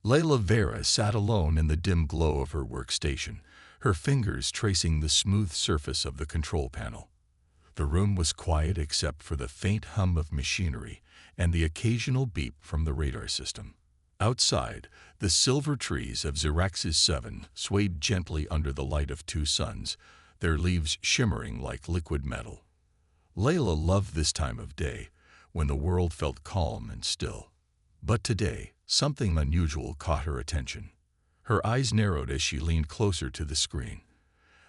Layla Vera sat alone in the dim glow of her workstation, her fingers tracing the smooth surface of the control panel. The room was quiet except for the faint hum of machinery and the occasional beep from the radar system. Outside, the silver trees of Xerax's 7 swayed gently under the light of two suns, their leaves shimmering like liquid metal. Layla loved this time of day, when the world felt calm and still. But today, something unusual caught her attention. Her eyes narrowed as she leaned closer to the screen.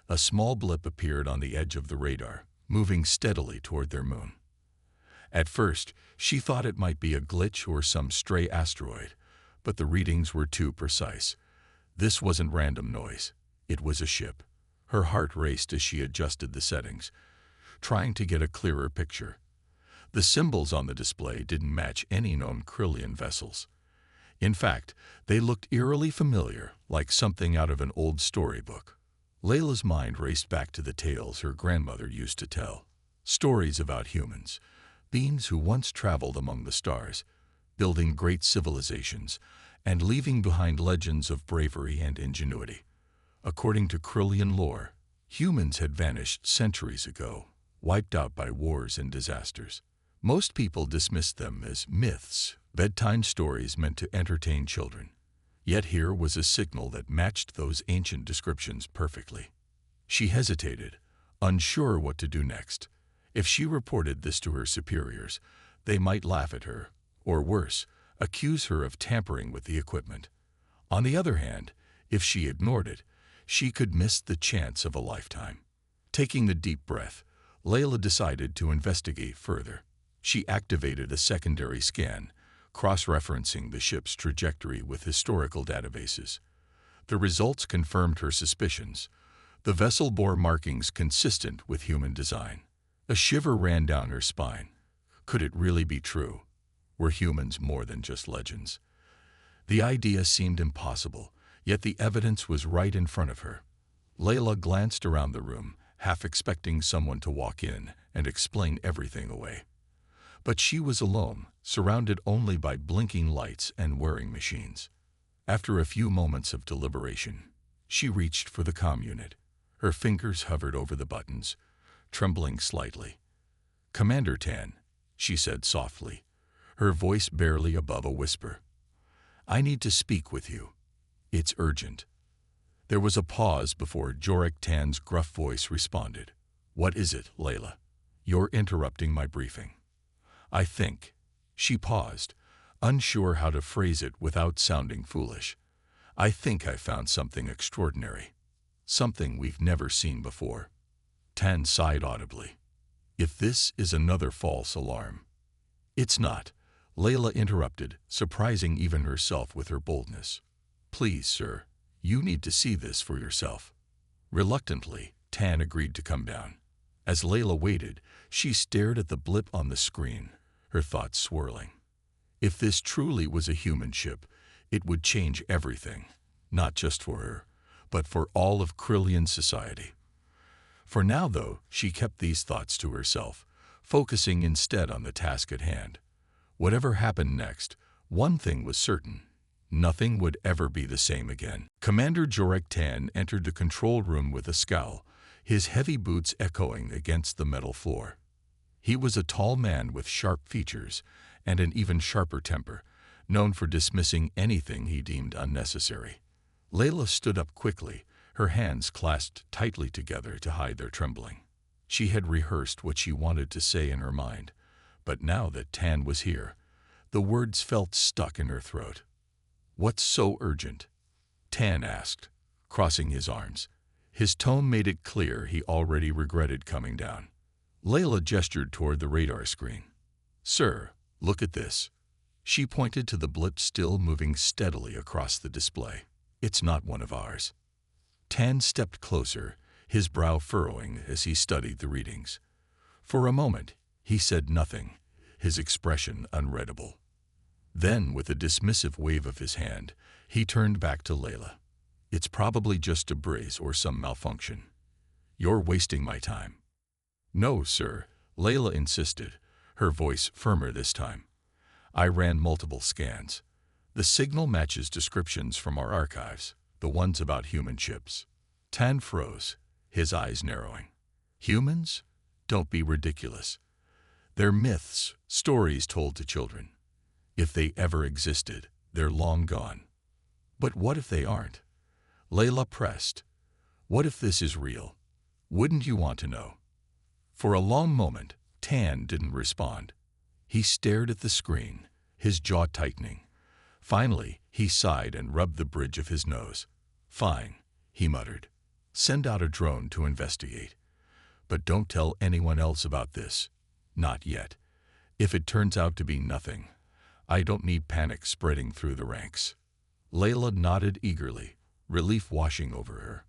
A small blip appeared on the edge of the radar, moving steadily toward their moon. At first, she thought it might be a glitch or some stray asteroid, but the readings were too precise. This wasn't random noise. It was a ship. Her heart raced as she adjusted the settings, trying to get a clearer picture. The symbols on the display didn't match any known Krillian vessels. In fact, they looked eerily familiar, like something out of an old storybook. Layla's mind raced back to the tales her grandmother used to tell. Stories about humans, beings who once traveled among the stars, building great civilizations, and leaving behind legends of bravery and ingenuity. According to Krillian lore, humans had vanished centuries ago, wiped out by wars and disasters. Most people dismissed them as myths, bedtime stories meant to entertain children. Yet here was a signal that matched those ancient descriptions perfectly. She hesitated, unsure what to do next. If she reported this to her superiors, they might laugh at her, or worse, accuse her of tampering with the equipment. On the other hand, if she ignored it, she could miss the chance of a lifetime. Taking a deep breath, Layla decided to investigate further. She activated a secondary scan, cross-referencing the ship's trajectory with historical databases. The results confirmed her suspicions. The vessel bore markings consistent with human design. A shiver ran down her spine. Could it really be true? Were humans more than just legends? The idea seemed impossible, yet the evidence was right in front of her. Layla glanced around the room, half expecting someone to walk in and explain everything away. But she was alone, surrounded only by blinking lights and whirring machines. After a few moments of deliberation, she reached for the comm unit. Her fingers hovered over the buttons, trembling slightly. "Commander Tan," she said softly, her voice barely above a whisper. "I need to speak with you. It's urgent." There was a pause before Jorik Tan's gruff voice responded. "What is it, Layla? You're interrupting my briefing." "I think." She paused, unsure how to phrase it without sounding foolish. "I think I found something extraordinary. Something we've never seen before." Tan sighed audibly. "If this is another false alarm." "It's not," Layla interrupted, surprising even herself with her boldness. "Please, sir, you need to see this for yourself." Reluctantly, Tan agreed to come down. As Layla waited, she stared at the blip on the screen, her thoughts swirling. If this truly was a human ship, it would change everything, not just for her, but for all of Krillian society. For now, though, she kept these thoughts to herself, focusing instead on the task at hand. Whatever happened next, one thing was certain: nothing would ever be the same again. Commander Jorik Tan entered the control room with a scowl, his heavy boots echoing against the metal floor. He was a tall man with sharp features and an even sharper temper, known for dismissing anything he deemed unnecessary. Layla stood up quickly, her hands clasped tightly together to hide their trembling. She had rehearsed what she wanted to say in her mind, but now that Tan was here, the words felt stuck in her throat. "What's so urgent?" Tan asked, crossing his arms. His tone made it clear he already regretted coming down. Layla gestured toward the radar screen. "Sir, look at this." She pointed to the blip still moving steadily across the display. "It's not one of ours." Tan stepped closer, his brow furrowing as he studied the readings. For a moment, he said nothing, his expression unreadable. Then, with a dismissive wave of his hand, he turned back to Layla. "It's probably just a breeze or some malfunction. You're wasting my time." "No, sir," Layla insisted, her voice firmer this time. "I ran multiple scans. The signal matches descriptions from our archives, the ones about human ships. Tan froze, his eyes narrowing. Humans? Don't be ridiculous. They're myths, stories told to children. If they ever existed, they're long gone. But what if they aren't? Layla pressed. What if this is real? Wouldn't you want to know? For a long moment, Tan didn't respond. He stared at the screen, his jaw tightening. Finally, he sighed and rubbed the bridge of his nose. Fine, he muttered. Send out a drone to investigate. But don't tell anyone else about this. Not yet. If it turns out to be nothing, I don't need panic spreading through the ranks. Layla nodded eagerly, relief washing over her.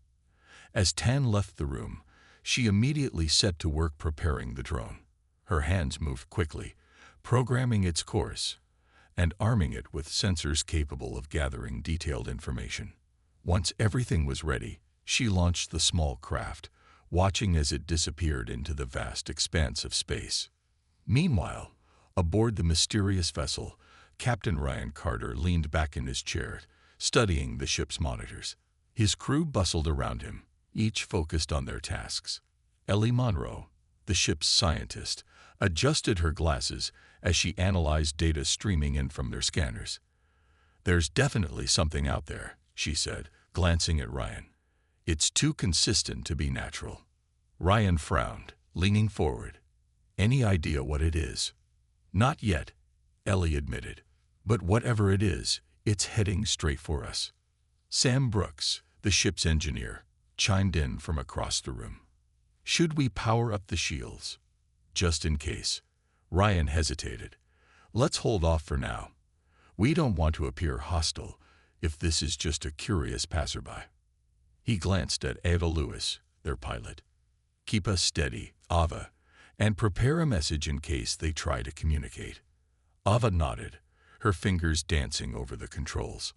As Tan left the room, she immediately set to work preparing the drone. Her hands moved quickly, programming its course, and arming it with sensors capable of gathering detailed information. Once everything was ready, she launched the small craft, watching as it disappeared into the vast expanse of space. Meanwhile, aboard the mysterious vessel, Captain Ryan Carter leaned back in his chair, studying the ship's monitors. His crew bustled around him, each focused on their tasks. Ellie Monroe, the ship's scientist, adjusted her glasses as she analyzed data streaming in from their scanners. There's definitely something out there, she said, glancing at Ryan. It's too consistent to be natural. Ryan frowned, leaning forward. Any idea what it is? Not yet, Ellie admitted. But whatever it is, it's heading straight for us. Sam Brooks, the ship's engineer, chimed in from across the room. Should we power up the shields? Just in case. Ryan hesitated. Let's hold off for now. We don't want to appear hostile if this is just a curious passerby. He glanced at Ada Lewis, their pilot. Keep us steady, Ava, and prepare a message in case they try to communicate. Ava nodded, her fingers dancing over the controls.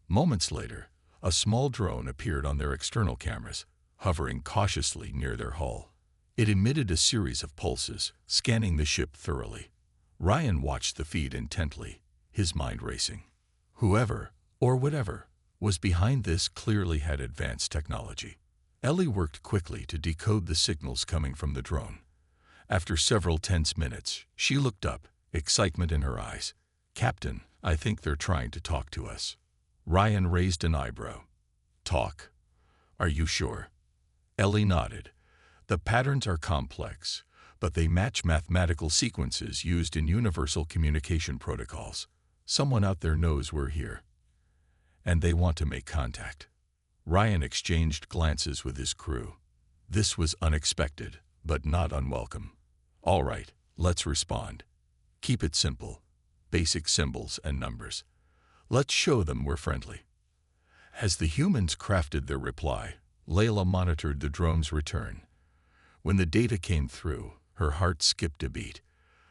Moments later, a small drone appeared on their external cameras, hovering cautiously near their hull. It emitted a series of pulses, scanning the ship thoroughly. Ryan watched the feed intently, his mind racing. Whoever, or whatever, was behind this clearly had advanced technology. Ellie worked quickly to decode the signals coming from the drone. After several tense minutes, she looked up, excitement in her eyes. Captain, I think they're trying to talk to us. Ryan raised an eyebrow. Talk? Are you sure? Ellie nodded. The patterns are complex, but they match mathematical sequences used in universal communication protocols. Someone out there knows we're here, and they want to make contact. Ryan exchanged glances with his crew. This was unexpected, but not unwelcome. All right, let's respond. Keep it simple. Basic symbols and numbers. Let's show them we're friendly. As the humans crafted their reply, Layla monitored the drone's return. When the data came through, her heart skipped a beat.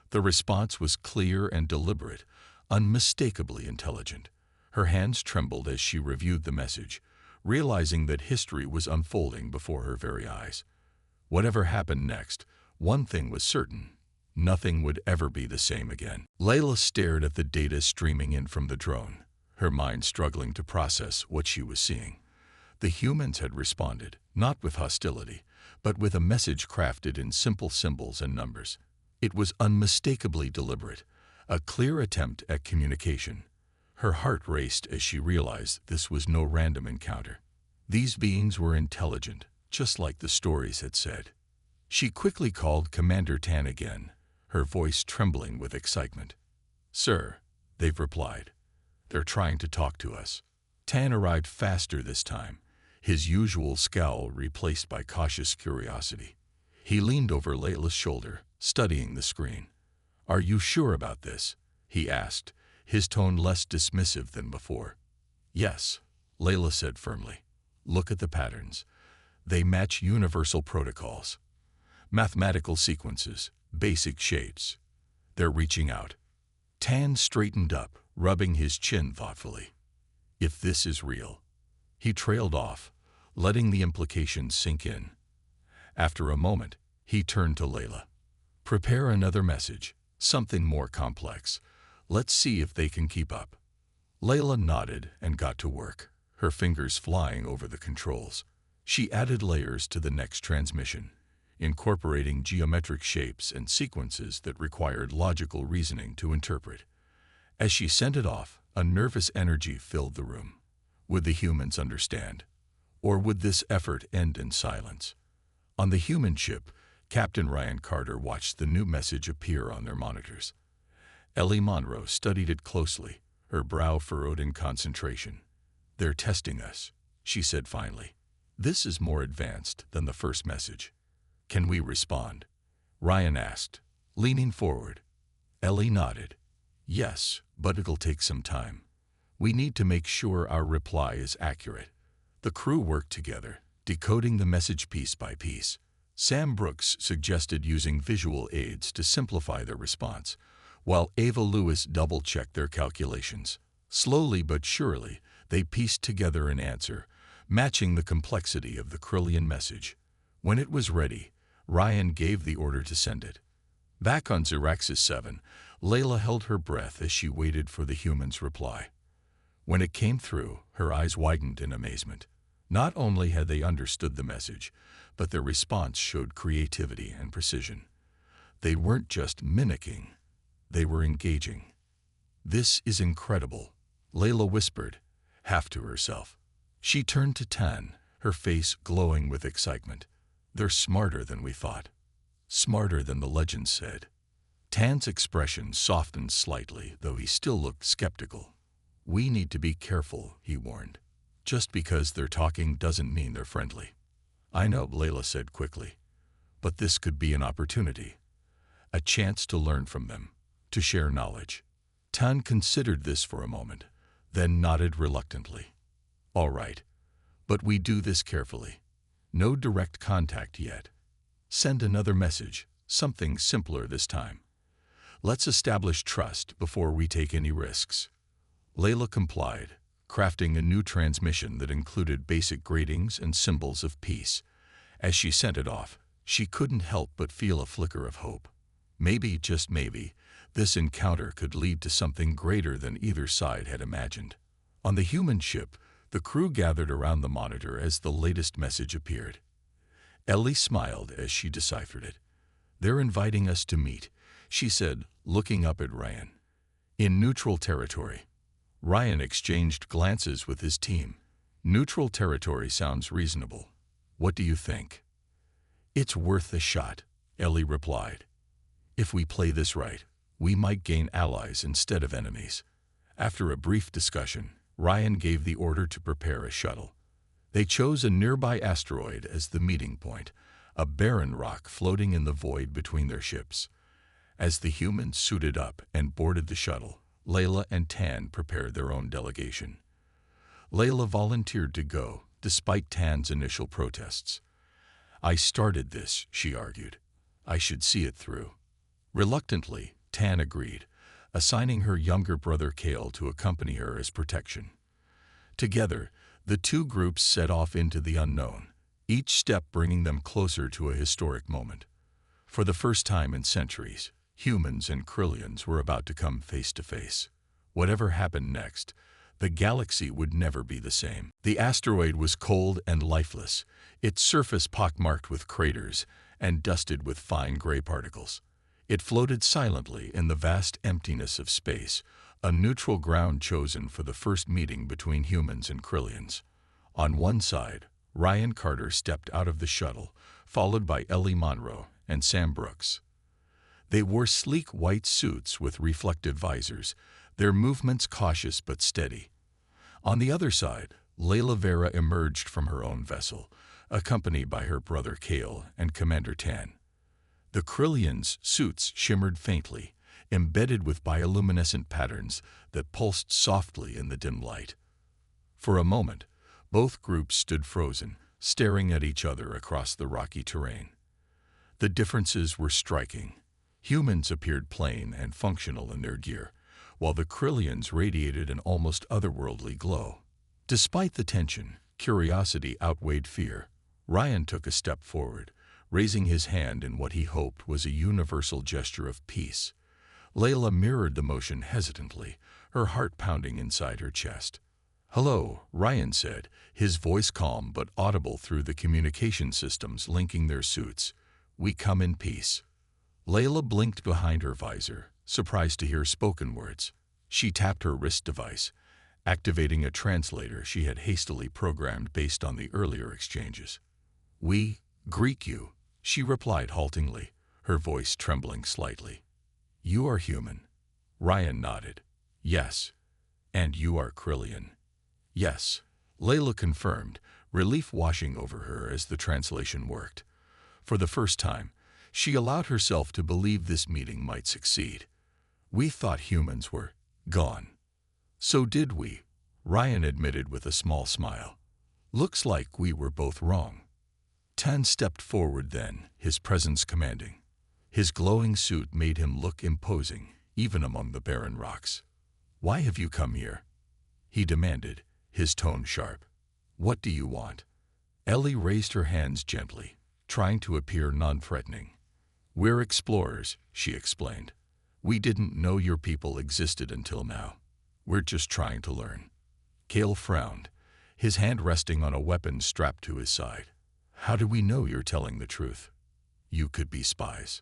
The response was clear and deliberate, unmistakably intelligent. Her hands trembled as she reviewed the message, realizing that history was unfolding before her very eyes. Whatever happened next, one thing was certain. Nothing would ever be the same again. Layla stared at the data streaming in from the drone, her mind struggling to process what she was seeing. The humans had responded, not with hostility, but with a message crafted in simple symbols and numbers. It was unmistakably deliberate, a clear attempt at communication. Her heart raced as she realized this was no random encounter. These beings were intelligent, just like the stories had said. She quickly called Commander Tan again, her voice trembling with excitement. Sir, they've replied. They're trying to talk to us. Tan arrived faster this time, his usual scowl replaced by cautious curiosity. He leaned over Layla's shoulder, studying the screen. Are you sure about this? He asked, his tone less dismissive than before. Yes, Layla said firmly. Look at the patterns. They match universal protocols. Mathematical sequences, basic shapes. They're reaching out. Tan straightened up, rubbing his chin thoughtfully. If this is real. He trailed off, letting the implications sink in. After a moment, he turned to Layla. Prepare another message, something more complex. Let's see if they can keep up. Layla nodded and got to work, her fingers flying over the controls. She added layers to the next transmission, incorporating geometric shapes and sequences that required logical reasoning to interpret. As she sent it off, a nervous energy filled the room. Would the humans understand? Or would this effort end in silence? On the human ship, Captain Ryan Carter watched the new message appear on their monitors. Ellie Monroe studied it closely, her brow furrowed in concentration. "They're testing us," she said finally. "This is more advanced than the first message." "Can we respond?" Ryan asked, leaning forward. Ellie nodded. "Yes, but it'll take some time. We need to make sure our reply is accurate." The crew worked together, decoding the message piece by piece. Sam Brooks suggested using visual aids to simplify their response, while Ava Lewis double-checked their calculations. Slowly but surely, they pieced together an answer, matching the complexity of the Krillian message. When it was ready, Ryan gave the order to send it. Back on Xeraxis 7, Layla held her breath as she waited for the human's reply. When it came through, her eyes widened in amazement. Not only had they understood the message, but their response showed creativity and precision. They weren't just mimicking, they were engaging. "This is incredible," Layla whispered, half to herself. She turned to Tan, her face glowing with excitement. "They're smarter than we thought. Smarter than the legends said." Tan's expression softened slightly, though he still looked skeptical. "We need to be careful," he warned. "Just because they're talking doesn't mean they're friendly." "I know," Layla said quickly. "But this could be an opportunity. A chance to learn from them, to share knowledge." Tan considered this for a moment, then nodded reluctantly. "All right, but we do this carefully. No direct contact yet. Send another message, something simpler this time. Let's establish trust before we take any risks." Layla complied, crafting a new transmission that included basic greetings and symbols of peace. As she sent it off, she couldn't help but feel a flicker of hope. Maybe, just maybe, this encounter could lead to something greater than either side had imagined. On the human ship, the crew gathered around the monitor as the latest message appeared. Ellie smiled as she deciphered it. "They're inviting us to meet," she said, looking up at Ryan. "In neutral territory." Ryan exchanged glances with his team. "Neutral territory sounds reasonable. What do you think?" "It's worth a shot," Ellie replied. "If we play this right, we might gain allies instead of enemies." After a brief discussion, Ryan gave the order to prepare a shuttle. They chose a nearby asteroid as the meeting point, a barren rock floating in the void between their ships. As the humans suited up and boarded the shuttle, Layla and Tan prepared their own delegation. Layla volunteered to go, despite Tan's initial protests. "I started this," she argued. "I should see it through." Reluctantly, Tan agreed, assigning her younger brother Kale to accompany her as protection. Together, the two groups set off into the unknown, each step bringing them closer to a historic moment. For the first time in centuries, humans and Krillians were about to come face to face. Whatever happened next, the galaxy would never be the same. The asteroid was cold and lifeless, its surface pockmarked with craters and dusted with fine gray particles. It floated silently in the vast emptiness of space, a neutral ground chosen for the first meeting between humans and Krillians. On one side, Ryan Carter stepped out of the shuttle, followed by Ellie Monroe and Sam Brooks. They wore sleek white suits with reflective visors, their movements cautious but steady. On the other side, Layla Vera emerged from her own vessel, accompanied by her brother Kale and Commander Tan. The Krillians' suits shimmered faintly, embedded with bioluminescent patterns that pulsed softly in the dim light. For a moment, both groups stood frozen, staring at each other across the rocky terrain. The differences were striking. Humans appeared plain and functional in their gear, while the Krillians radiated an almost otherworldly glow. Despite the tension, curiosity outweighed fear. Ryan took a step forward, raising his hand in what he hoped was a universal gesture of peace. Layla mirrored the motion hesitantly, her heart pounding inside her chest. "Hello," Ryan said, his voice calm but audible through the communication systems linking their suits. "We come in peace." Layla blinked behind her visor, surprised to hear spoken words. She tapped her wrist device, activating a translator she had hastily programmed based on the earlier exchanges. "We greet you," she replied haltingly, her voice trembling slightly. "You are human." Ryan nodded. "Yes." "And you are Krillian." "Yes," Layla confirmed, relief washing over her as the translation worked. For the first time, she allowed herself to believe this meeting might succeed. "We thought humans were gone." "So did we," Ryan admitted with a small smile. "Looks like we were both wrong." Tan stepped forward then, his presence commanding. His glowing suit made him look imposing, even among the barren rocks. "Why have you come here?" he demanded, his tone sharp. "What do you want?" Ellie raised her hands gently, trying to appear non-threatening. "We're explorers," she explained. "We didn't know your people existed until now. We're just trying to learn." Kale frowned, his hand resting on a weapon strapped to his side. "How do we know you're telling the truth?" "You could be spies."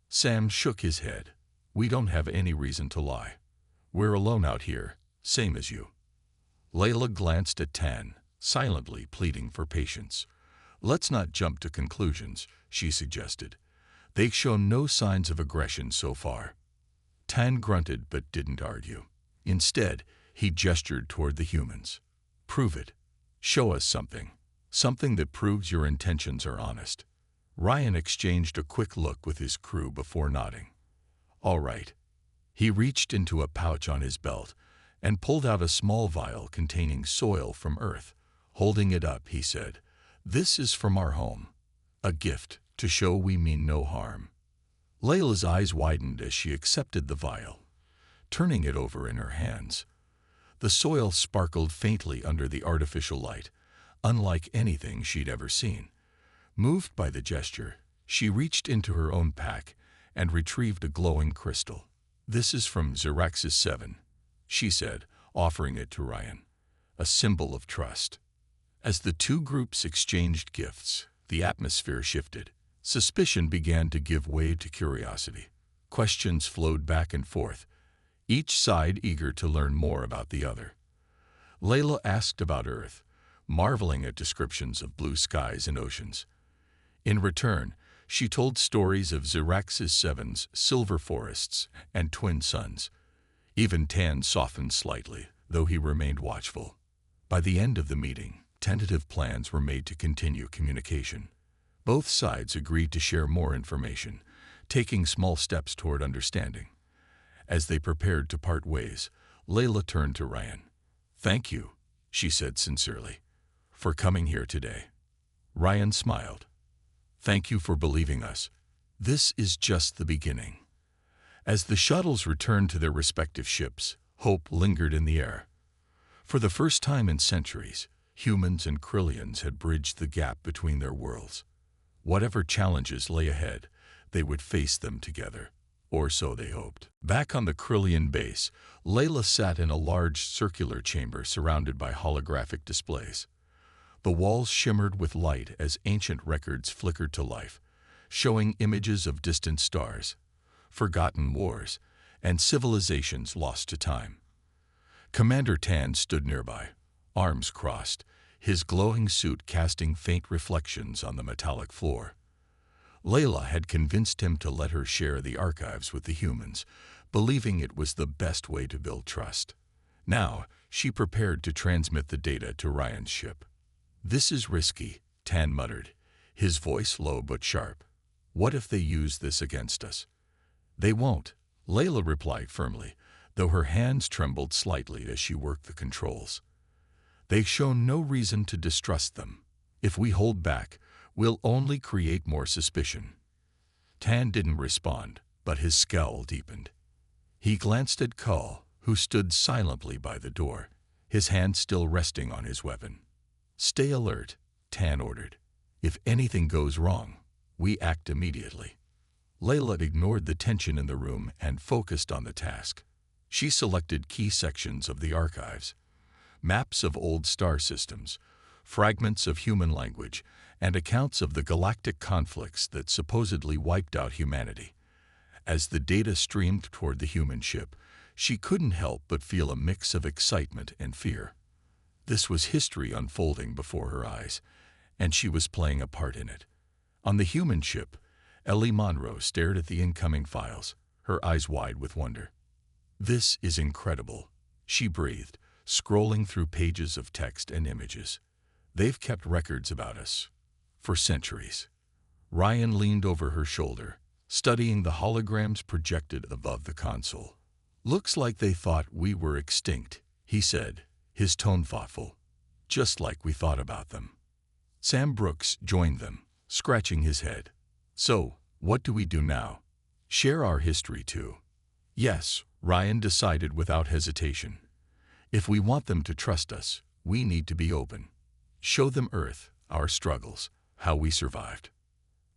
Sam shook his head. "We don't have any reason to lie. We're alone out here, same as you." Layla glanced at Tan, silently pleading for patience. "Let's not jump to conclusions," she suggested. "They've shown no signs of aggression so far." Tan grunted but didn't argue. Instead, he gestured toward the humans. "Prove it. Show us something. Something that proves your intentions are honest." Ryan exchanged a quick look with his crew before nodding. "All right." He reached into a pouch on his belt and pulled out a small vial containing soil from Earth. Holding it up, he said, "This is from our home. A gift to show we mean no harm." Layla's eyes widened as she accepted the vial, turning it over in her hands. The soil sparkled faintly under the artificial light, unlike anything she'd ever seen. Moved by the gesture, she reached into her own pack and retrieved a glowing crystal. "This is from Xeraxis 7, she said, offering it to Ryan, a symbol of trust. As the two groups exchanged gifts, the atmosphere shifted. Suspicion began to give way to curiosity. Questions flowed back and forth, each side eager to learn more about the other. Layla asked about Earth, marveling at descriptions of blue skies and oceans. In return, she told stories of Xeraxis 7's silver forests and twin suns. Even Tan softened slightly, though he remained watchful. By the end of the meeting, tentative plans were made to continue communication. Both sides agreed to share more information, taking small steps toward understanding. As they prepared to part ways, Layla turned to Ryan. "Thank you," she said sincerely, "for coming here today." Ryan smiled. "Thank you for believing us. This is just the beginning." As the shuttles returned to their respective ships, hope lingered in the air. For the first time in centuries, humans and Krillians had bridged the gap between their worlds. Whatever challenges lay ahead, they would face them together, or so they hoped. Back on the Krillian base, Layla sat in a large circular chamber surrounded by holographic displays. The walls shimmered with light as ancient records flickered to life, showing images of distant stars, forgotten wars, and civilizations lost to time. Commander Tan stood nearby, arms crossed, his glowing suit casting faint reflections on the metallic floor. Layla had convinced him to let her share the archives with the humans, believing it was the best way to build trust. Now, she prepared to transmit the data to Ryan's ship. "This is risky," Tan muttered, his voice low but sharp. "What if they use this against us?" "They won't," Layla replied firmly, though her hands trembled slightly as she worked the controls. "They've shown no reason to distrust them. If we hold back, we'll only create more suspicion." Tan didn't respond, but his scowl deepened. He glanced at Kull, who stood silently by the door, his hand still resting on his weapon. "Stay alert," Tan ordered. "If anything goes wrong, we act immediately." Layla ignored the tension in the room and focused on the task. She selected key sections of the archives, maps of old star systems, fragments of human language, and accounts of the galactic conflicts that supposedly wiped out humanity. As the data streamed toward the human ship, she couldn't help but feel a mix of excitement and fear. This was history unfolding before her eyes, and she was playing a part in it. On the human ship, Ellie Monroe stared at the incoming files, her eyes wide with wonder. "This is incredible," she breathed, scrolling through pages of text and images. "They've kept records about us for centuries." Ryan leaned over her shoulder, studying the holograms projected above the console. "Looks like they thought we were extinct," he said, his tone thoughtful. "Just like we thought about them." Sam Brooks joined them, scratching his head. "So, what do we do now? Share our history too?" "Yes," Ryan decided without hesitation. "If we want them to trust us, we need to be open. Show them Earth, our struggles, how we survived."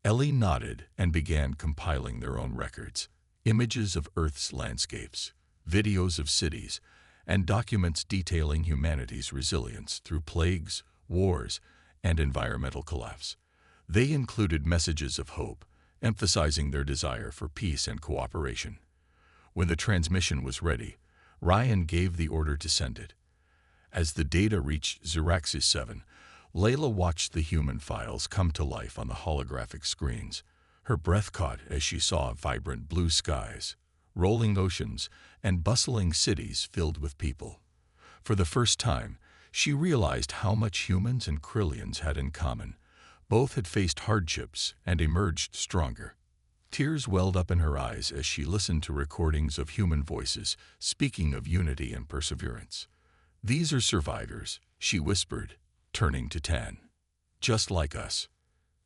Ellie nodded and began compiling their own records, images of Earth's landscapes, videos of cities, and documents detailing humanity's resilience through plagues, wars, and environmental collapse. They included messages of hope, emphasizing their desire for peace and cooperation. When the transmission was ready, Ryan gave the order to send it. As the data reached Xeraxis 7, Layla watched the human files come to life on the holographic screens. Her breath caught as she saw vibrant blue skies, rolling oceans, and bustling cities filled with people. For the first time, she realized how much humans and Krillians had in common. Both had faced hardships and emerged stronger. Tears welled up in her eyes as she listened to recordings of human voices speaking of unity and perseverance. "These are survivors," she whispered, turning to Tan. "Just like us."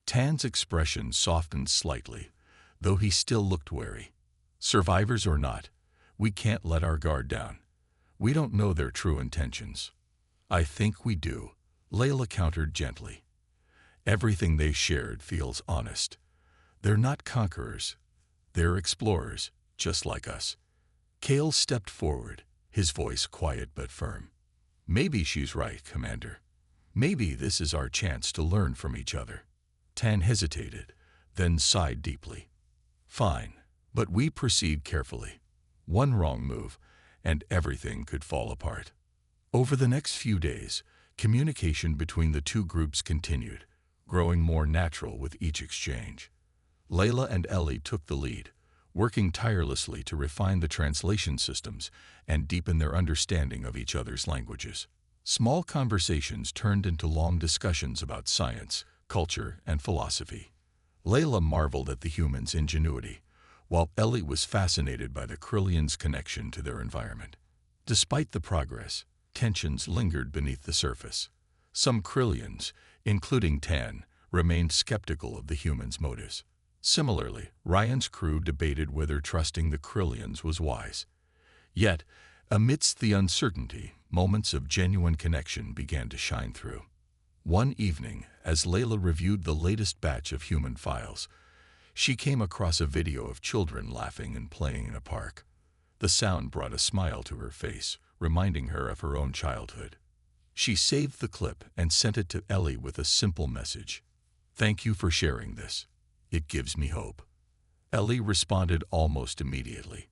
Tan's expression softened slightly, though he still looked wary. "Survivors or not, we can't let our guard down. We don't know their true intentions." "I think we do," Layla countered gently. "Everything they shared feels honest. They're not conquerors. They're explorers, just like us." Kale stepped forward, his voice quiet but firm. "Maybe she's right, Commander. Maybe this is our chance to learn from each other." Tan hesitated, then sighed deeply. "Fine, but we proceed carefully. One wrong move, and everything could fall apart." Over the next few days, communication between the two groups continued, growing more natural with each exchange. Layla and Ellie took the lead, working tirelessly to refine the translation systems and deepen their understanding of each other's languages. Small conversations turned into long discussions about science, culture, and philosophy. Layla marveled at the humans' ingenuity, while Ellie was fascinated by the Krillians' connection to their environment. Despite the progress, tensions lingered beneath the surface. Some Krillians, including Tan, remained skeptical of the humans' motives. Similarly, Ryan's crew debated whether trusting the Krillians was wise. Yet, amidst the uncertainty, moments of genuine connection began to shine through. One evening, as Layla reviewed the latest batch of human files, she came across a video of children laughing and playing in a park. The sound brought a smile to her face, reminding her of her own childhood. She saved the clip and sent it to Ellie with a simple message. "Thank you for sharing this. It gives me hope." Ellie responded almost immediately.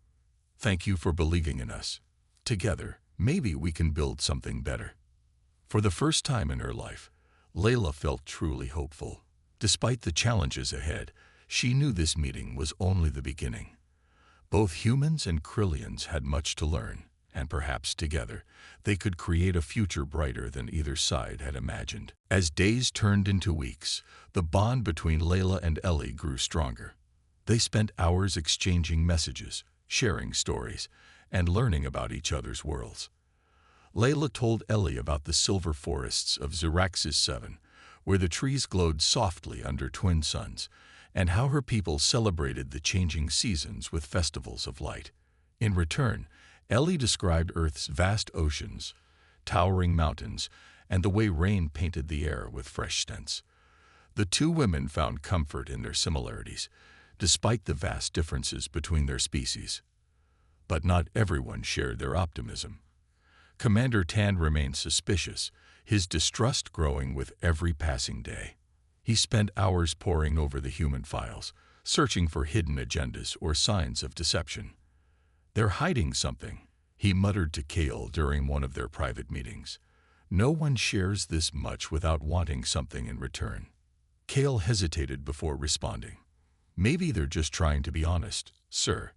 "Thank you for believing in us. Together, maybe we can build something better." For the first time in her life, Layla felt truly hopeful. Despite the challenges ahead, she knew this meeting was only the beginning. Both humans and Krillians had much to learn, and perhaps together, they could create a future brighter than either side had imagined. As days turned into weeks, the bond between Layla and Ellie grew stronger. They spent hours exchanging messages, sharing stories, and learning about each other's worlds. Layla told Ellie about the silver forests of Xeraxis 7, where the trees glowed softly under twin suns, and how her people celebrated the changing seasons with festivals of light. In return, Ellie described Earth's vast oceans, towering mountains, and the way rain painted the air with fresh scents. The two women found comfort in their similarities, despite the vast differences between their species. But not everyone shared their optimism. Commander Tan remained suspicious, his distrust growing with every passing day. He spent hours poring over the human files, searching for hidden agendas or signs of deception. "They're hiding something," he muttered to Kale during one of their private meetings. "No one shares this much without wanting something in return." Kale hesitated before responding. "Maybe they're just trying to be honest, sir.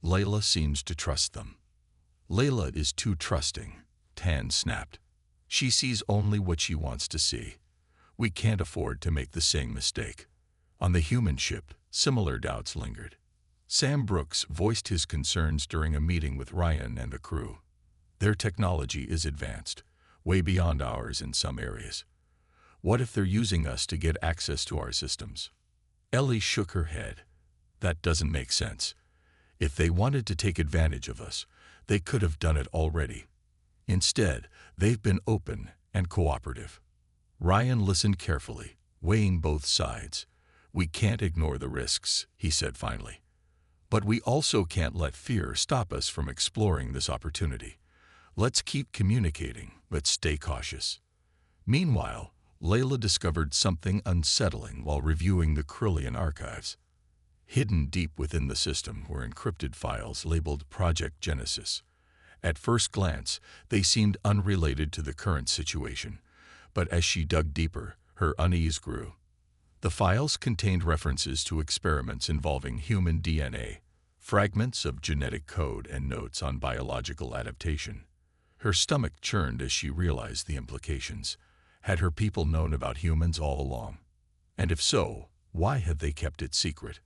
Layla seems to trust them." "Layla is too trusting," Tan snapped. "She sees only what she wants to see. We can't afford to make the same mistake." On the human ship, similar doubts lingered. Sam Brooks voiced his concerns during a meeting with Ryan and the crew. "Their technology is advanced, way beyond ours in some areas. What if they're using us to get access to our systems?" Ellie shook her head. "That doesn't make sense. If they wanted to take advantage of us, they could have done it already. Instead, they've been open and cooperative." Ryan listened carefully, weighing both sides. "We can't ignore the risks," he said finally. "But we also can't let fear stop us from exploring this opportunity. Let's keep communicating, but stay cautious." Meanwhile, Layla discovered something unsettling while reviewing the Krillian archives. Hidden deep within the system were encrypted files labeled Project Genesis. At first glance, they seemed unrelated to the current situation, but as she dug deeper, her unease grew. The files contained references to experiments involving human DNA, fragments of genetic code, and notes on biological adaptation. Her stomach churned as she realized the implications. Had her people known about humans all along? And if so, why had they kept it secret?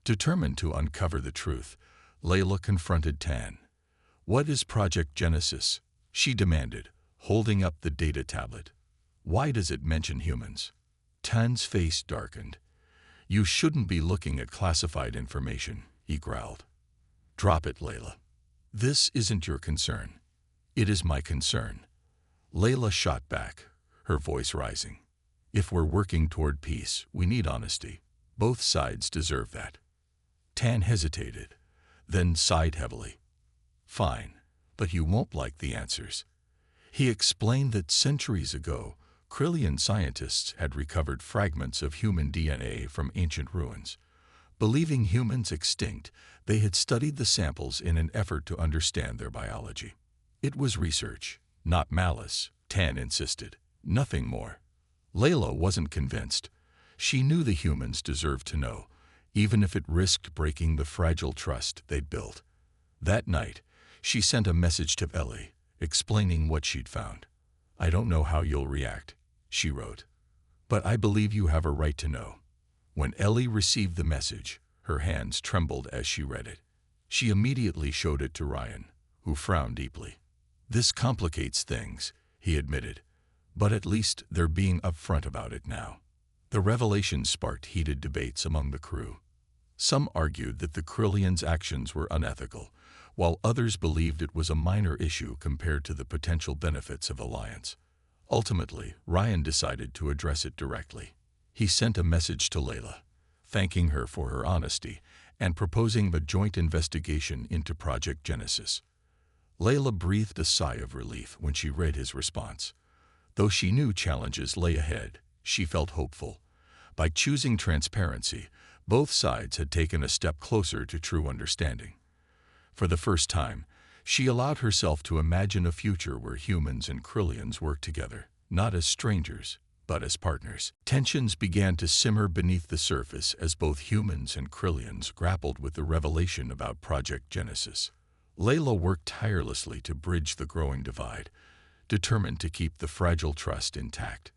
Determined to uncover the truth, Layla confronted Tan. "What is Project Genesis?" she demanded, holding up the data tablet. "Why does it mention humans?" Tan's face darkened. "You shouldn't be looking at classified information," he growled. "Drop it, Layla. This isn't your concern. It is my concern." Layla shot back, her voice rising. "If we're working toward peace, we need honesty. Both sides deserve that." Tan hesitated, then sighed heavily. "Fine, but you won't like the answers." He explained that centuries ago, Krillian scientists had recovered fragments of human DNA from ancient ruins. Believing humans extinct, they had studied the samples in an effort to understand their biology. "It was research, not malice," Tan insisted. "Nothing more." Layla wasn't convinced. She knew the humans deserved to know, even if it risked breaking the fragile trust they'd built. That night, she sent a message to Ellie, explaining what she'd found. "I don't know how you'll react," she wrote, "but I believe you have a right to know." When Ellie received the message, her hands trembled as she read it. She immediately showed it to Ryan, who frowned deeply. "This complicates things," he admitted, "but at least they're being upfront about it now." The revelation sparked heated debates among the crew. Some argued that the Krillians' actions were unethical, while others believed it was a minor issue compared to the potential benefits of alliance. Ultimately, Ryan decided to address it directly. He sent a message to Layla, thanking her for her honesty and proposing a joint investigation into Project Genesis. Layla breathed a sigh of relief when she read his response. Though she knew challenges lay ahead, she felt hopeful. By choosing transparency, both sides had taken a step closer to true understanding. For the first time, she allowed herself to imagine a future where humans and Krillians work together, not as strangers, but as partners. Tensions began to simmer beneath the surface as both humans and Krillians grappled with the revelation about Project Genesis. Layla worked tirelessly to bridge the growing divide, determined to keep the fragile trust intact.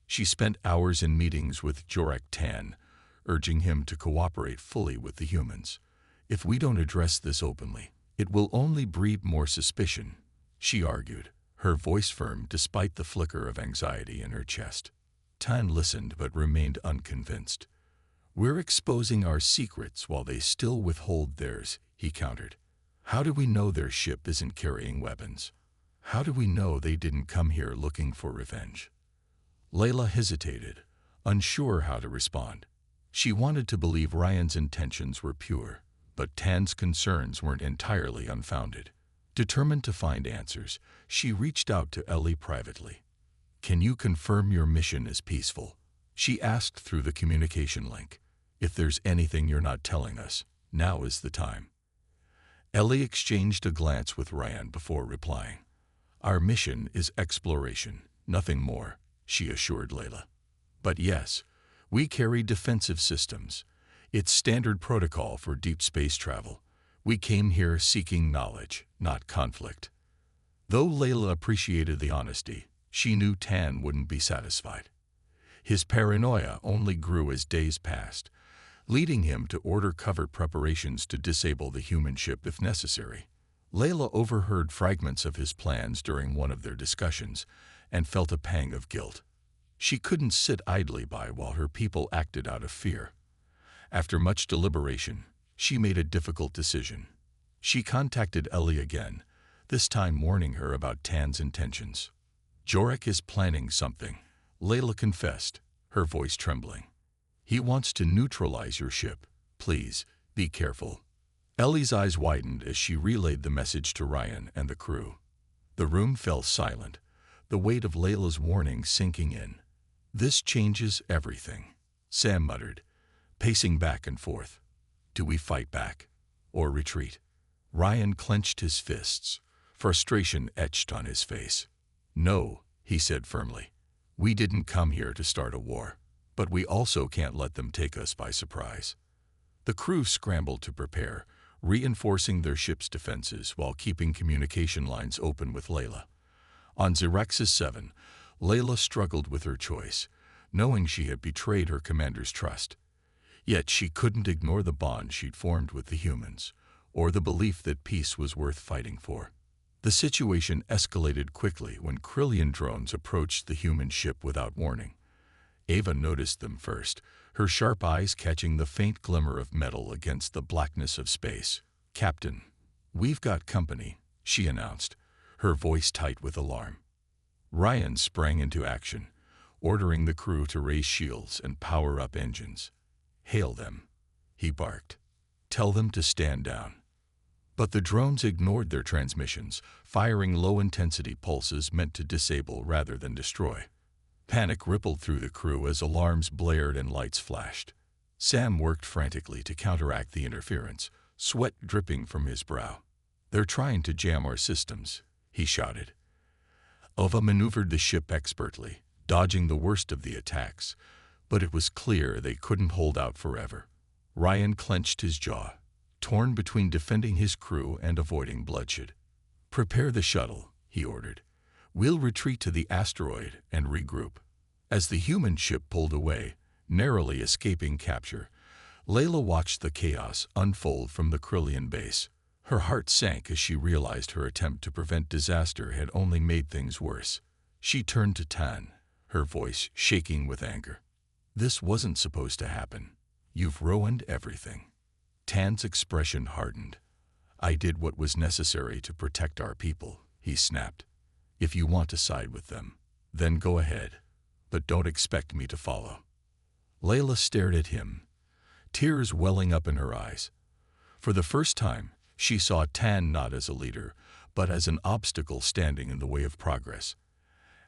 She spent hours in meetings with Jorak Tan, urging him to cooperate fully with the humans. "If we don't address this openly, it will only breed more suspicion," she argued, her voice firm despite the flicker of anxiety in her chest. Tan listened but remained unconvinced. "We're exposing our secrets while they still withhold theirs," he countered. "How do we know their ship isn't carrying weapons? How do we know they didn't come here looking for revenge?" Layla hesitated, unsure how to respond. She wanted to believe Ryan's intentions were pure, but Tan's concerns weren't entirely unfounded. Determined to find answers, she reached out to Ellie privately. "Can you confirm your mission is peaceful?" she asked through the communication link. "If there's anything you're not telling us, now is the time." Ellie exchanged a glance with Ryan before replying. "Our mission is exploration, nothing more," she assured Layla. "But yes, we carry defensive systems. It's standard protocol for deep space travel. We came here seeking knowledge, not conflict." Though Layla appreciated the honesty, she knew Tan wouldn't be satisfied. His paranoia only grew as days passed, leading him to order covert preparations to disable the human ship if necessary. Layla overheard fragments of his plans during one of their discussions and felt a pang of guilt. She couldn't sit idly by while her people acted out of fear. After much deliberation, she made a difficult decision. She contacted Ellie again, this time warning her about Tan's intentions. "Jorek is planning something," Layla confessed, her voice trembling. "He wants to neutralize your ship. Please, be careful." Ellie's eyes widened as she relayed the message to Ryan and the crew. The room fell silent, the weight of Layla's warning sinking in. "This changes everything," Sam muttered, pacing back and forth. "Do we fight back or retreat?" Ryan clenched his fists, frustration etched on his face. "No," he said firmly. "We didn't come here to start a war, but we also can't let them take us by surprise." The crew scrambled to prepare, reinforcing their ship's defenses while keeping communication lines open with Layla. On Xeraxis 7, Layla struggled with her choice, knowing she had betrayed her commander's trust. Yet she couldn't ignore the bond she'd formed with the humans, or the belief that peace was worth fighting for. The situation escalated quickly when Krillian drones approached the human ship without warning. Ava noticed them first, her sharp eyes catching the faint glimmer of metal against the blackness of space. "Captain, we've got company," she announced, her voice tight with alarm. Ryan sprang into action, ordering the crew to raise shields and power up engines. "Hail them," he barked. "Tell them to stand down." But the drones ignored their transmissions, firing low-intensity pulses meant to disable rather than destroy. Panic rippled through the crew as alarms blared and lights flashed. Sam worked frantically to counteract the interference, sweat dripping from his brow. "They're trying to jam our systems," he shouted. Ova maneuvered the ship expertly, dodging the worst of the attacks, but it was clear they couldn't hold out forever. Ryan clenched his jaw, torn between defending his crew and avoiding bloodshed. "Prepare the shuttle," he ordered. "We'll retreat to the asteroid and regroup." As the human ship pulled away, narrowly escaping capture, Layla watched the chaos unfold from the Krillian base. Her heart sank as she realized her attempt to prevent disaster had only made things worse. She turned to Tan, her voice shaking with anger. "This wasn't supposed to happen. You've ruined everything." Tan's expression hardened. "I did what was necessary to protect our people," he snapped. "If you want to side with them, then go ahead, but don't expect me to follow." Layla stared at him, tears welling up in her eyes. For the first time, she saw Tan not as a leader, but as an obstacle standing in the way of progress.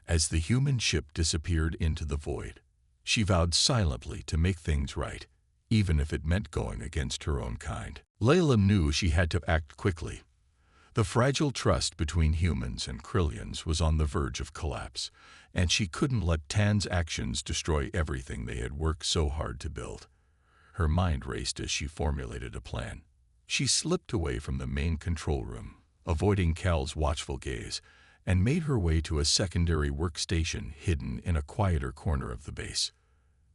As the human ship disappeared into the void, she vowed silently to make things right, even if it meant going against her own kind. Layla knew she had to act quickly. The fragile trust between humans and Krillians was on the verge of collapse, and she couldn't let Tan's actions destroy everything they had worked so hard to build. Her mind raced as she formulated a plan. She slipped away from the main control room, avoiding Cal's watchful gaze, and made her way to a secondary workstation hidden in a quieter corner of the base.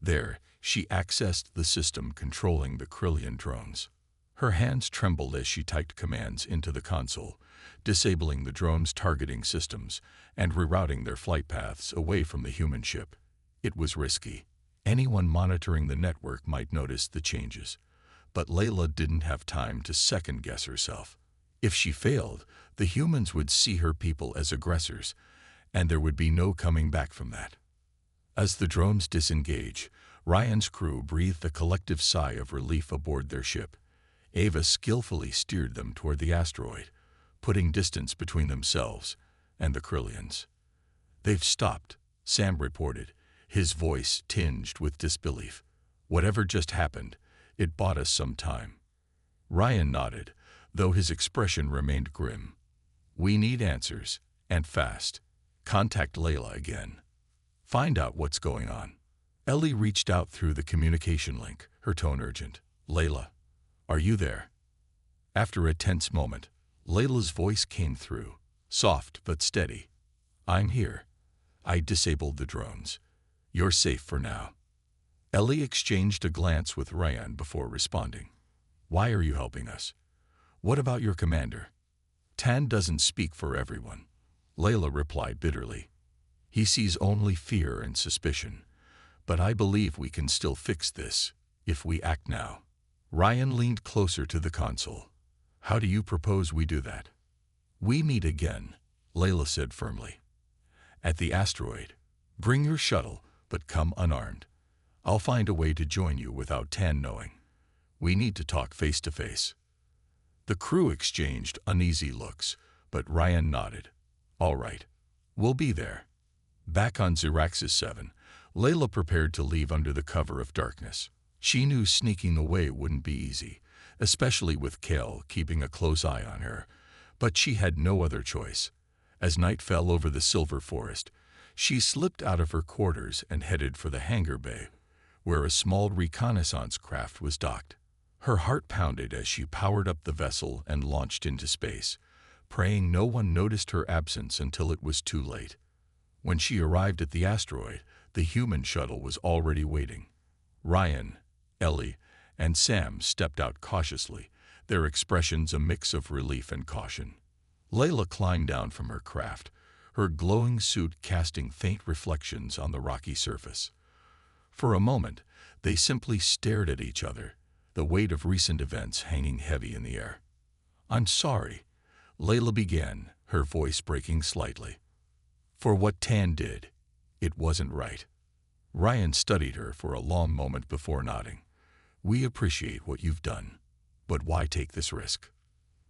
There, she accessed the system controlling the Krillian drones. Her hands trembled as she typed commands into the console, disabling the drones' targeting systems and rerouting their flight paths away from the human ship. It was risky. Anyone monitoring the network might notice the changes, but Layla didn't have time to second-guess herself. If she failed, the humans would see her people as aggressors, and there would be no coming back from that. As the drones disengaged, Ryan's crew breathed a collective sigh of relief aboard their ship. Ava skillfully steered them toward the asteroid, putting distance between themselves and the Krillians. "They've stopped," Sam reported, his voice tinged with disbelief. "Whatever just happened, it bought us some time." Ryan nodded, though his expression remained grim. "We need answers, and fast. Contact Layla again. Find out what's going on." Ellie reached out through the communication link, her tone urgent. "Layla, are you there?" After a tense moment, Layla's voice came through, soft but steady. "I'm here. I disabled the drones. You're safe for now." Ellie exchanged a glance with Ryan before responding. "Why are you helping us? What about your commander?" "Tan doesn't speak for everyone," Layla replied bitterly. "He sees only fear and suspicion. But I believe we can still fix this, if we act now." Ryan leaned closer to the console. "How do you propose we do that?" "We meet again," Layla said firmly. "At the asteroid. Bring your shuttle, but come unarmed. I'll find a way to join you without Tan knowing. We need to talk face to face." The crew exchanged uneasy looks, but Ryan nodded. "All right. We'll be there." Back on Xeraxis 7, Layla prepared to leave under the cover of darkness. She knew sneaking away wouldn't be easy, especially with Kale keeping a close eye on her, but she had no other choice. As night fell over the Silver Forest, she slipped out of her quarters and headed for the hangar bay, where a small reconnaissance craft was docked. Her heart pounded as she powered up the vessel and launched into space, praying no one noticed her absence until it was too late. When she arrived at the asteroid, the human shuttle was already waiting. Ryan, Ellie, and Sam stepped out cautiously, their expressions a mix of relief and caution. Layla climbed down from her craft, her glowing suit casting faint reflections on the rocky surface. For a moment, they simply stared at each other, the weight of recent events hanging heavy in the air. "I'm sorry," Layla began, her voice breaking slightly. "For what Tan did, it wasn't right." Ryan studied her for a long moment before nodding. "We appreciate what you've done, but why take this risk?"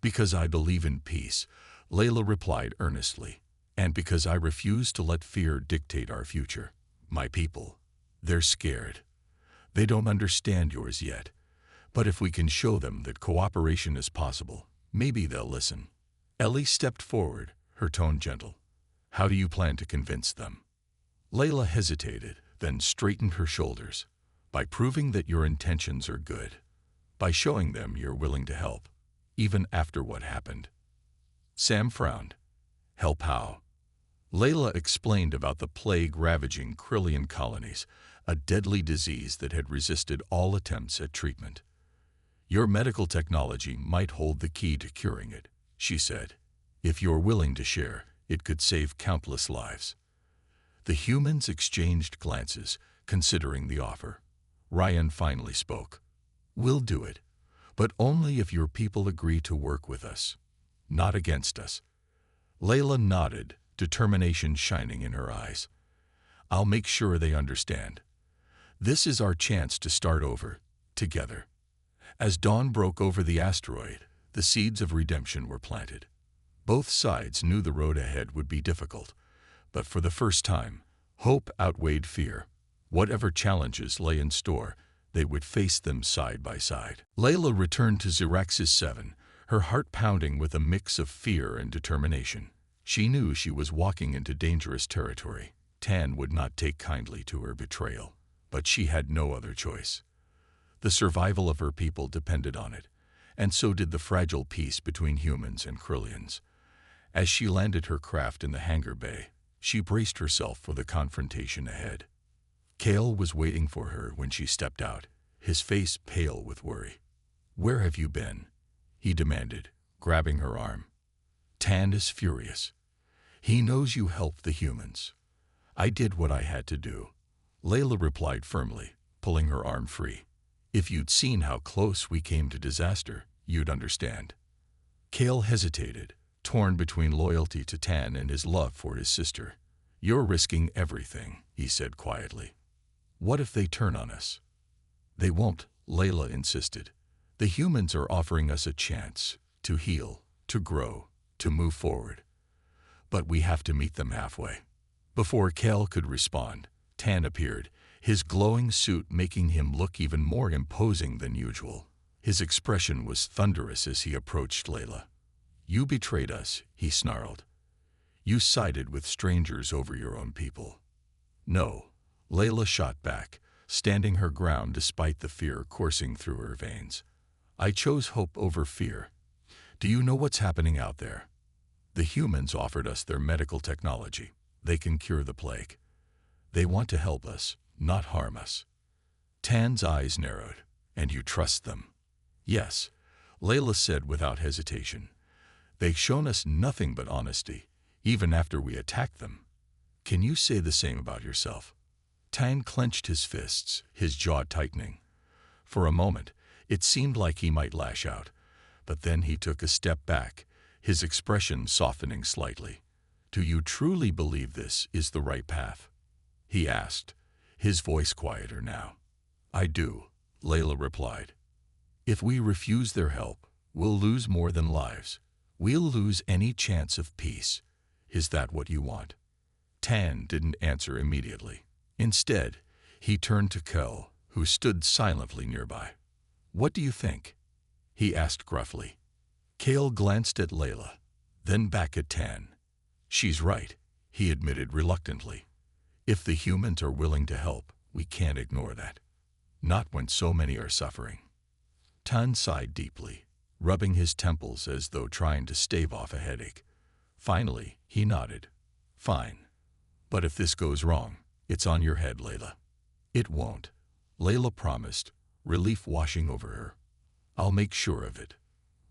"Because I believe in peace," Layla replied earnestly, "and because I refuse to let fear dictate our future. My people, they're scared. They don't understand yours yet, but if we can show them that cooperation is possible, maybe they'll listen." Ellie stepped forward, her tone gentle. "How do you plan to convince them?" Layla hesitated, then straightened her shoulders. "By proving that your intentions are good. By showing them you're willing to help, even after what happened." Sam frowned. "Help how?" Layla explained about the plague ravaging Krillian colonies, a deadly disease that had resisted all attempts at treatment. "Your medical technology might hold the key to curing it," she said. "If you're willing to share, it could save countless lives." The humans exchanged glances, considering the offer. Ryan finally spoke. "We'll do it, but only if your people agree to work with us, not against us." Layla nodded, determination shining in her eyes. "I'll make sure they understand. This is our chance to start over, together." As dawn broke over the asteroid, the seeds of redemption were planted. Both sides knew the road ahead would be difficult, but for the first time, hope outweighed fear. Whatever challenges lay in store, they would face them side by side. Layla returned to Xeraxis 7, her heart pounding with a mix of fear and determination. She knew she was walking into dangerous territory. Tan would not take kindly to her betrayal, but she had no other choice. The survival of her people depended on it, and so did the fragile peace between humans and Krillians. As she landed her craft in the hangar bay, she braced herself for the confrontation ahead. Kale was waiting for her when she stepped out, his face pale with worry. "Where have you been?" he demanded, grabbing her arm. "Tan is furious. He knows you helped the humans." "I did what I had to do," Layla replied firmly, pulling her arm free. "If you'd seen how close we came to disaster, you'd understand." Kale hesitated, torn between loyalty to Tan and his love for his sister. "You're risking everything," he said quietly. "What if they turn on us?" "They won't," Layla insisted. The humans are offering us a chance to heal, to grow, to move forward. But we have to meet them halfway. Before Kel could respond, Tan appeared, his glowing suit making him look even more imposing than usual. His expression was thunderous as he approached Layla. "You betrayed us," he snarled. "You sided with strangers over your own people." "No," Layla shot back, standing her ground despite the fear coursing through her veins. "I chose hope over fear. Do you know what's happening out there? The humans offered us their medical technology. They can cure the plague. They want to help us, not harm us." Tan's eyes narrowed. "And you trust them?" "Yes," Layla said without hesitation. "They've shown us nothing but honesty, even after we attacked them. Can you say the same about yourself?" Tan clenched his fists, his jaw tightening. For a moment, it seemed like he might lash out, but then he took a step back, his expression softening slightly. "Do you truly believe this is the right path?" he asked, his voice quieter now. "I do," Layla replied. "If we refuse their help, we'll lose more than lives. We'll lose any chance of peace. Is that what you want?" Tan didn't answer immediately. Instead, he turned to Kel, who stood silently nearby. "What do you think?" he asked gruffly. Kel glanced at Layla, then back at Tan. "She's right," he admitted reluctantly. "If the humans are willing to help, we can't ignore that. Not when so many are suffering." Tan sighed deeply, rubbing his temples as though trying to stave off a headache. Finally, he nodded. "Fine. But if this goes wrong, it's on your head, Layla." "It won't," Layla promised, relief washing over her. "I'll make sure of it."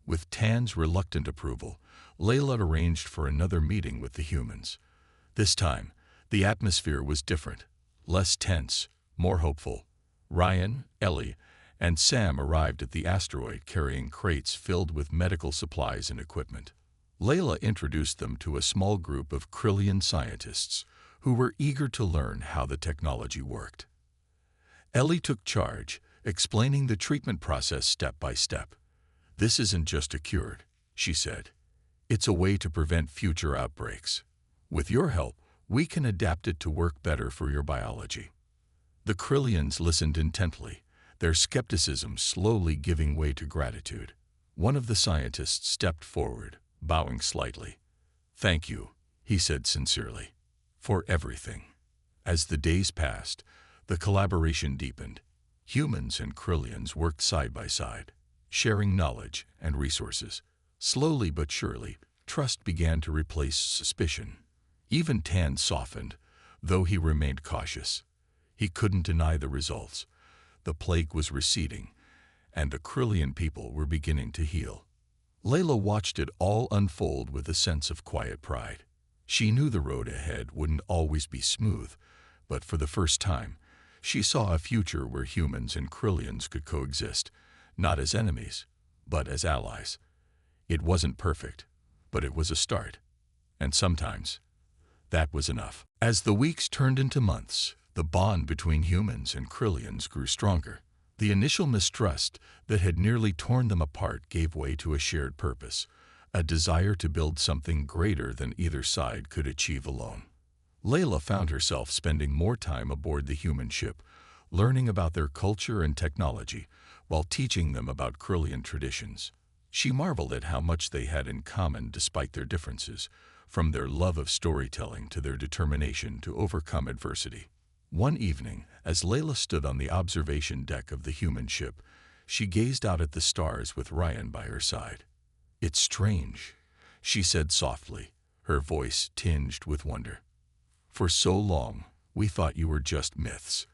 With Tan's reluctant approval, Layla arranged for another meeting with the humans. This time, the atmosphere was different, less tense, more hopeful. Ryan, Ellie, and Sam arrived at the asteroid carrying crates filled with medical supplies and equipment. Layla introduced them to a small group of Krillian scientists who were eager to learn how the technology worked. Ellie took charge, explaining the treatment process step by step. "This isn't just a cure," she said. "It's a way to prevent future outbreaks. With your help, we can adapt it to work better for your biology." The Krillians listened intently, their skepticism slowly giving way to gratitude. One of the scientists stepped forward, bowing slightly. "Thank you," he said sincerely, "for everything." As the days passed, the collaboration deepened. Humans and Krillians worked side by side, sharing knowledge and resources. Slowly but surely, trust began to replace suspicion. Even Tan softened, though he remained cautious. He couldn't deny the results. The plague was receding, and the Krillian people were beginning to heal. Layla watched it all unfold with a sense of quiet pride. She knew the road ahead wouldn't always be smooth, but for the first time, she saw a future where humans and Krillians could coexist, not as enemies, but as allies. It wasn't perfect, but it was a start. And sometimes, that was enough. As the weeks turned into months, the bond between humans and Krillians grew stronger. The initial mistrust that had nearly torn them apart gave way to a shared purpose, a desire to build something greater than either side could achieve alone. Layla found herself spending more time aboard the human ship, learning about their culture and technology, while teaching them about Krillian traditions. She marveled at how much they had in common despite their differences, from their love of storytelling to their determination to overcome adversity. One evening, as Layla stood on the observation deck of the human ship, she gazed out at the stars with Ryan by her side. "It's strange," she said softly, her voice tinged with wonder. "For so long, we thought you were just myths.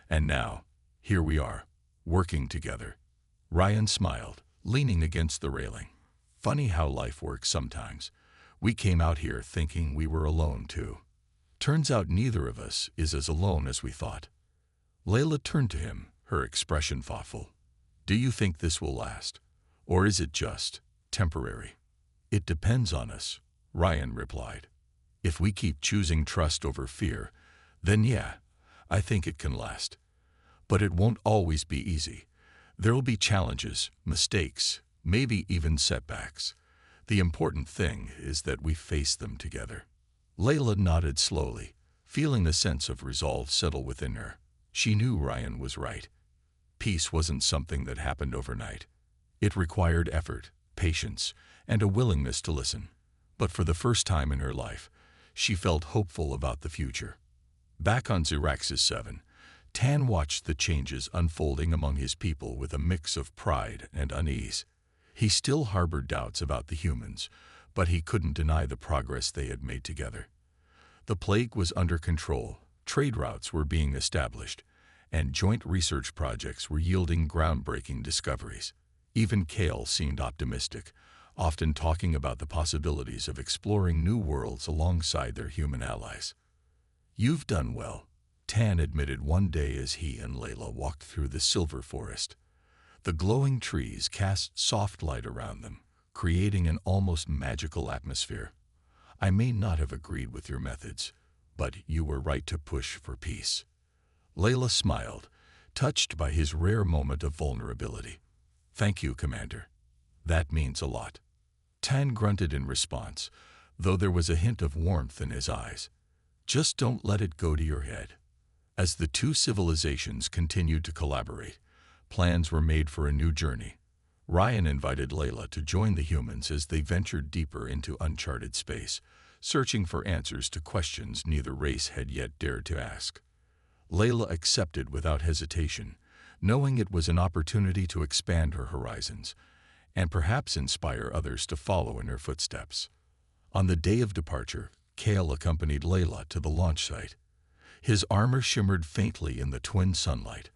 And now, here we are, working together." Ryan smiled, leaning against the railing. "Funny how life works sometimes. We came out here thinking we were alone too. Turns out neither of us is as alone as we thought." Layla turned to him, her expression thoughtful. "Do you think this will last? Or is it just temporary?" "It depends on us," Ryan replied. "If we keep choosing trust over fear, then yeah, I think it can last. But it won't always be easy. There'll be challenges, mistakes, maybe even setbacks. The important thing is that we face them together." Layla nodded slowly, feeling a sense of resolve settle within her. She knew Ryan was right. Peace wasn't something that happened overnight. It required effort, patience, and a willingness to listen. But for the first time in her life, she felt hopeful about the future. Back on Xeraxis 7, Tan watched the changes unfolding among his people with a mix of pride and unease. He still harbored doubts about the humans, but he couldn't deny the progress they had made together. The plague was under control, trade routes were being established, and joint research projects were yielding groundbreaking discoveries. Even Kale seemed optimistic, often talking about the possibilities of exploring new worlds alongside their human allies. "You've done well," Tan admitted one day as he and Layla walked through the silver forest. The glowing trees cast soft light around them, creating an almost magical atmosphere. "I may not have agreed with your methods, but you were right to push for peace." Layla smiled, touched by his rare moment of vulnerability. "Thank you, Commander. That means a lot." Tan grunted in response, though there was a hint of warmth in his eyes. "Just don't let it go to your head." As the two civilizations continued to collaborate, plans were made for a new journey. Ryan invited Layla to join the humans as they ventured deeper into uncharted space, searching for answers to questions neither race had yet dared to ask. Layla accepted without hesitation, knowing it was an opportunity to expand her horizons and perhaps inspire others to follow in her footsteps. On the day of departure, Kale accompanied Layla to the launch site. His armor shimmered faintly in the twin sunlight,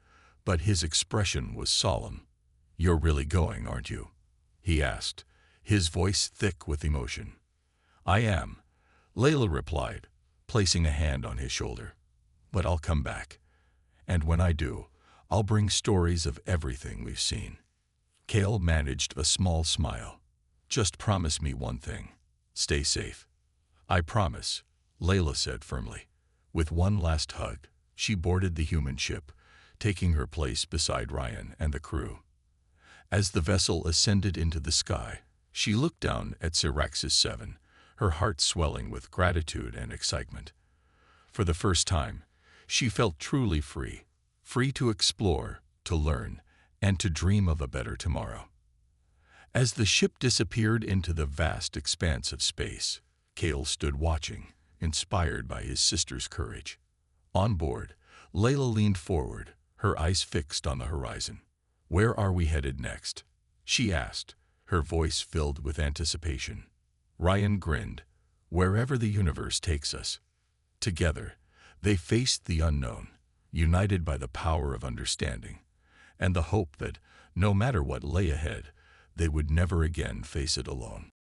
but his expression was solemn. "You're really going, aren't you?" he asked, his voice thick with emotion. "I am," Layla replied, placing a hand on his shoulder. "But I'll come back. And when I do, I'll bring stories of everything we've seen." Kale managed a small smile. "Just promise me one thing. Stay safe." "I promise," Layla said firmly. With one last hug, she boarded the human ship, taking her place beside Ryan and the crew. As the vessel ascended into the sky, she looked down at Xeraxis 7, her heart swelling with gratitude and excitement. For the first time, she felt truly free, free to explore, to learn, and to dream of a better tomorrow. As the ship disappeared into the vast expanse of space, Kale stood watching, inspired by his sister's courage. On board, Layla leaned forward, her eyes fixed on the horizon. "Where are we headed next?" she asked, her voice filled with anticipation. Ryan grinned. "Wherever the universe takes us." Together, they faced the unknown, united by the power of understanding, and the hope that, no matter what lay ahead, they would never again face it alone.